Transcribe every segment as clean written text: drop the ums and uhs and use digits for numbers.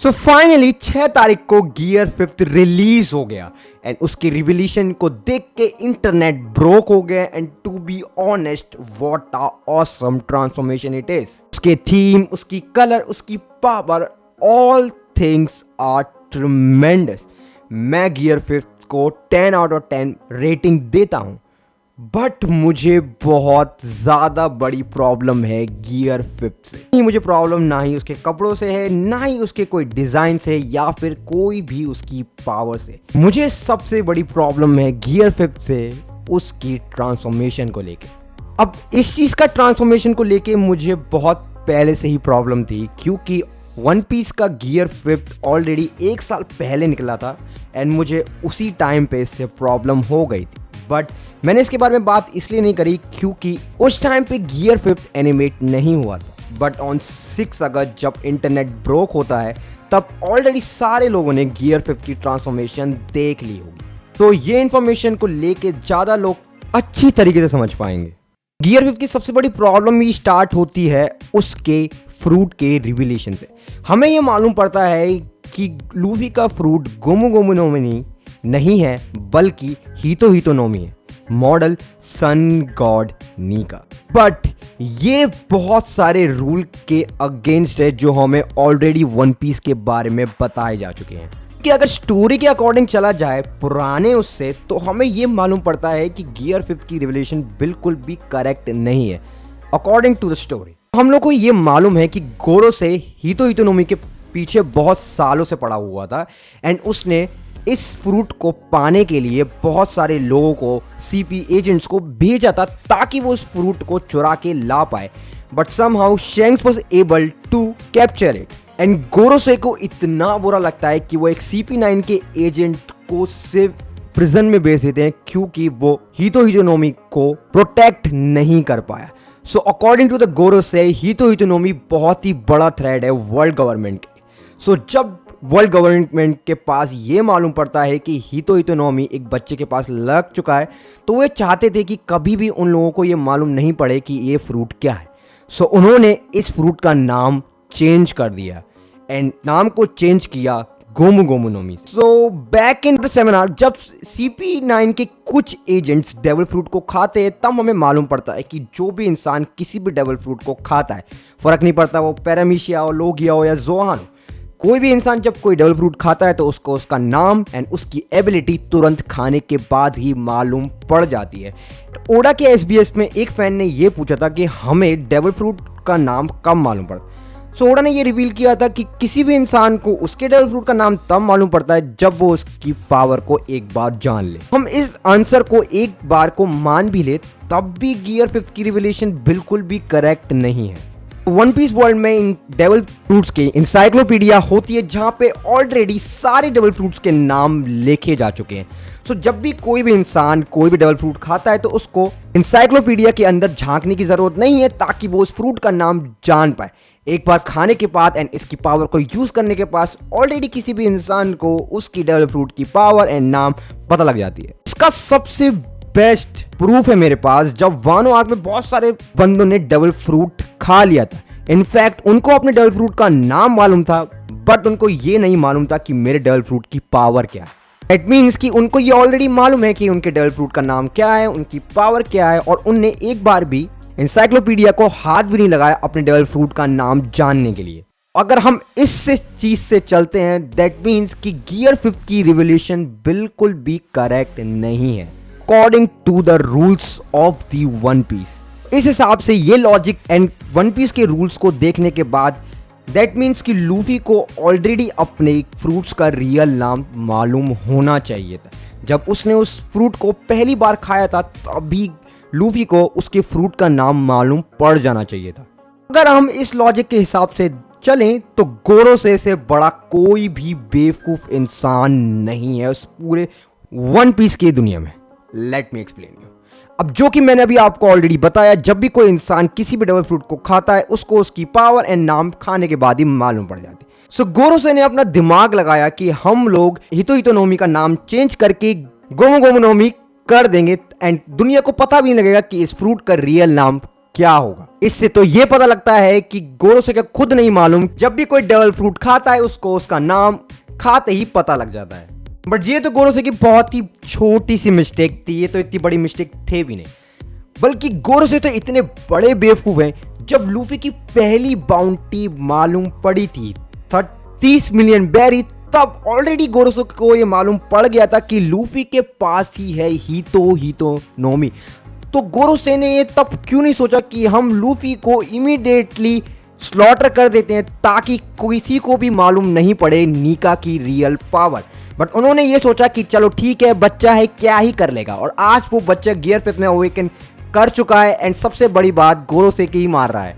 So finally 6 तारीख को gear 5 release हो गया एंड उसके रिवोल्यूशन को देख के इंटरनेट ब्रोक हो गया and to be honest what a awesome transformation it is. उसके थीम, उसकी कलर, उसकी power, all things are tremendous. मैं गियर 5 को 10 आउट ऑफ 10 रेटिंग देता हूं, बट मुझे बहुत ज़्यादा बड़ी प्रॉब्लम है गियर 5 से। नहीं, मुझे प्रॉब्लम ना ही उसके कपड़ों से है, ना ही उसके कोई डिज़ाइन से या फिर कोई भी उसकी पावर से। मुझे सबसे बड़ी प्रॉब्लम है गियर 5 से उसकी ट्रांसफॉर्मेशन को लेके। अब इस चीज़ का ट्रांसफॉर्मेशन को लेके मुझे बहुत पहले से ही प्रॉब्लम थी, क्योंकि वन पीस का गियर 5 ऑलरेडी 1 साल पहले निकला था एंड मुझे उसी टाइम पे इससे प्रॉब्लम हो गई थी। बट मैंने इसके बारे में बात इसलिए नहीं करी क्योंकि उस टाइम पे गियर 5 एनिमेट नहीं हुआ था। बट ऑन 6 अगस्त जब इंटरनेट ब्रोक होता है तब ऑलरेडी सारे लोगों ने गियर 5 की ट्रांसफॉर्मेशन देख ली होगी, तो ये इन्फॉर्मेशन को लेके ज़्यादा लोग अच्छी तरीके से समझ पाएंगे। गियर 5 की सबसे बड़ी प्रॉब्लम ही स्टार्ट होती है उसके फ्रूट के रिवोल्यूशन से। हमें ये मालूम पड़ता है कि लूफी का फ्रूट गोमू गोमू नो मिनी नहीं है, बल्कि हीतो नोमी है, model sun god Nika. But ये बहुत सारे रूल के अगेंस्ट है जो हमें ऑलरेडी वन पीस के बारे में बताए जा चुके हैं। कि अगर स्टोरी के अकॉर्डिंग चला जाए पुराने उससे, तो हमें ये मालूम पड़ता है कि गियर 5 की रिवोल्यूशन बिल्कुल भी करेक्ट नहीं है अकॉर्डिंग टू द स्टोरी। हम लोग को ये मालूम है कि गोरो से हीतो नोमी के पीछे बहुत सालों से पड़ा हुआ था एंड उसने इस फ्रूट को पाने के लिए बहुत सारे लोगों को, सीपी एजेंट्स को भेजा था ताकि वो उस फ्रूट को चुरा के ला पाए। But somehow Shanks was able to capture it and Gorosei को इतना बुरा लगता है कि वो एक CP9 के एजेंट को सिर्फ प्रिजन में भेज देते हैं क्योंकि वो हीतो को प्रोटेक्ट नहीं कर पाया। सो अकॉर्डिंग टू द गोरोसे, हीतो बहुत ही बड़ा थ्रेट है वर्ल्ड गवर्नमेंट के। सो जब वर्ल्ड गवर्नमेंट के पास ये मालूम पड़ता है कि हीतो एक बच्चे के पास लग चुका है, तो वे चाहते थे कि कभी भी उन लोगों को ये मालूम नहीं पड़े कि ये फ्रूट क्या है। सो उन्होंने इस फ्रूट का नाम चेंज कर दिया एंड नाम को चेंज किया Gomu Gomu no Mi. So back in seminar जब CP9 के कुछ एजेंट्स डेविल फ्रूट को खाते हैं, तब हमें मालूम पड़ता है कि जो भी इंसान किसी भी डेविल फ्रूट को खाता है, फर्क नहीं पड़ता वो पैरामीशिया हो, लोगिया हो या जोहान हो, कोई भी इंसान जब कोई डेविल फ्रूट खाता है तो उसको उसका नाम एंड उसकी एबिलिटी तुरंत खाने के बाद ही मालूम पड़ जाती है। तो ओडा के SBS में एक फैन ने ये पूछा था कि हमें डेविल फ्रूट का नाम कब मालूम पड़ता। सो ओडा ने ये रिवील किया था कि किसी भी इंसान को उसके डेविल फ्रूट का नाम तब मालूम पड़ता है जब वो उसकी पावर को एक बार जान ले। हम इस आंसर को एक बार को मान भी ले तब भी गियर 5 की रिवोल्यूशन बिल्कुल भी करेक्ट नहीं है। वन पीस वर्ल्ड में इन डेविल फ्रूट्स की इंसाइक्लोपीडिया होती है जहां पे ऑलरेडी सारे डेविल फ्रूट्स के नाम लिखे जा चुके हैं। सो जब भी कोई भी इंसान कोई भी डेविल फ्रूट खाता है तो उसको इंसाइक्लोपीडिया के अंदर झांकने की जरूरत नहीं है ताकि वो उस फ्रूट का नाम जान पाए। एक बार खाने के बाद एंड इसकी पावर को यूज करने के पास ऑलरेडी किसी भी इंसान को उसकी डेविल फ्रूट की पावर एंड नाम पता लग जाती है। इसका सबसे बेस्ट प्रूफ है मेरे पास जब वानो आर्क में बहुत सारे बंदों ने डेविल फ्रूट खा लिया था। इनफैक्ट उनको अपने डेविल फ्रूट का नाम मालूम था, बट उनको ये नहीं मालूम था कि मेरे डेविल फ्रूट की पावर क्या है। इट मीन्स कि उनको ये ऑलरेडी मालूम है कि उनके डेविल फ्रूट का नाम क्या है, उनकी पावर क्या है, और उनने एक बार भी इंसाइक्लोपीडिया को हाथ भी नहीं लगाया अपने डेविल फ्रूट का नाम जानने के लिए। अगर हम इस चीज से चलते हैं, दैट मीन्स कि गियर 5 की रिवोल्यूशन बिल्कुल भी करेक्ट नहीं है according to the rules of the One Piece. इस हिसाब से ये लॉजिक एंड वन पीस के रूल्स को देखने के बाद दैट मीन्स कि लूफी को ऑलरेडी अपने फ्रूट्स का रियल नाम मालूम होना चाहिए था। जब उसने उस फ्रूट को पहली बार खाया था तभी लूफी को उसके फ्रूट का नाम मालूम पड़ जाना चाहिए था। अगर हम इस लॉजिक के हिसाब से चलें तो गोरोसे से बड़ा कोई भी बेवकूफ इंसान नहीं है उस पूरे वन पीस की दुनिया में। Let me explain you. अब जो कि मैंने अभी आपको ऑलरेडी बताया, जब भी कोई इंसान किसी भी डेविल फ्रूट को खाता है उसको उसकी पावर एंड नाम खाने के बाद ही मालूम पड़ जाती है। सो गोरोसे ने अपना दिमाग लगाया कि हम लोग हीतो का नाम चेंज करके गोमू गोमू नोमी कर देंगे एंड दुनिया को पता भी नहीं लगेगा कि इस फ्रूट का रियल नाम क्या होगा। इससे तो ये पता लगता है कि गोरोसेकी खुद नहीं मालूम, जब भी कोई डेविल फ्रूट खाता है उसको उसका नाम खाते ही पता लग जाता है। बट ये तो गोरोसेकी बहुत ही छोटी सी मिस्टेक थी, ये तो इतनी बड़ी मिस्टेक थे भी नहीं, बल्कि गोरोसेकी तो इतने बड़े बेवकूफ हैं। जब लूफी की पहली बाउंटी मालूम पड़ी थी 30 मिलियन बेरी, तब ऑलरेडी गोरोसेकी को ये मालूम पड़ गया था कि लूफी के पास ही है हीतो नोमी। तो गोरोसेकी ने ये तब क्यों नहीं सोचा कि हम लूफी को इमीडिएटली स्लॉटर कर देते हैं ताकि किसी को भी मालूम नहीं पड़े नीका की रियल पावर। बट उन्होंने ये सोचा कि चलो ठीक है, बच्चा है, क्या ही कर लेगा। और आज वो बच्चा गियर 5 में अवेकन कर चुका है एंड सबसे बड़ी बात गोरोसेकी ही मार रहा है।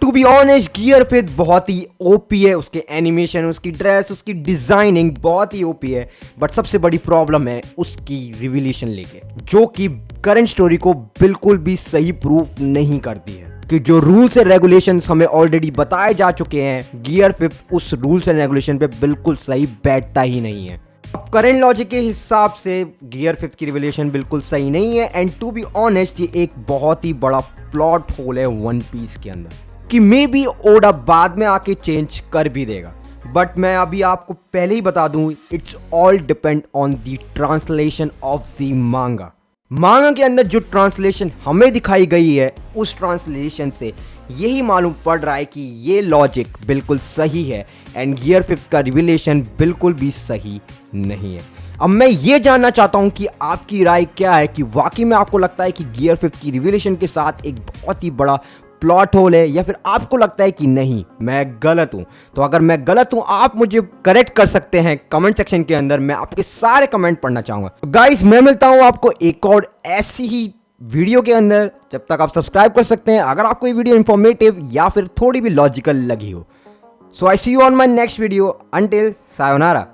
टू बी ऑनेस्ट गियर 5 बहुत ही ओपी है, उसके एनिमेशन, उसकी ड्रेस, उसकी डिजाइनिंग बहुत ही ओपी है। बट सबसे बड़ी प्रॉब्लम है उसकी रिवीलेशन लेके, जो कि करंट स्टोरी को बिल्कुल भी सही प्रूफ नहीं करती है कि जो रूल्स एंड रेगुलेशंस हमें ऑलरेडी बताए जा चुके हैं, गियर 5 उस रूल्स एंड रेगुलेशन पे बिल्कुल सही बैठता ही नहीं है। अब करंट लॉजिक के हिसाब से गियर 5 की रिवीलेशन बिल्कुल सही नहीं है एंड टू बी ऑनेस्ट ये एक बहुत ही बड़ा प्लॉट होल है वन पीस के अंदर कि मे बी ओडा बाद में आके चेंज कर भी देगा। बट मैं अभी आपको पहले ही बता दूं, it's all depend on the translation of the मांगा। मांगा के अंदर जो ट्रांसलेशन हमें दिखाई गई है, उस ट्रांसलेशन से यही मालूम पड़ रहा है कि ये लॉजिक बिल्कुल सही है एंड गियर 5 का रिवीलेशन बिल्कुल भी सही नहीं है। अब मैं ये जानना चाहता हूं कि आपकी राय क्या है, कि वाकई में आपको लगता है कि गियर 5 की रिवीलेशन के साथ एक बहुत ही बड़ा प्लॉट होल है, या फिर आपको लगता है कि नहीं मैं गलत हूं। तो अगर मैं गलत हूं आप मुझे करेक्ट कर सकते हैं कमेंट सेक्शन के अंदर, मैं आपके सारे कमेंट पढ़ना चाहूंगा। गाइस मैं मिलता हूं आपको एक और ऐसी ही वीडियो के अंदर, जब तक आप सब्सक्राइब कर सकते हैं अगर आपको ये वीडियो इंफॉर्मेटिव या फिर थोड़ी भी लॉजिकल लगी हो। So I see you on my next video, until sayonara.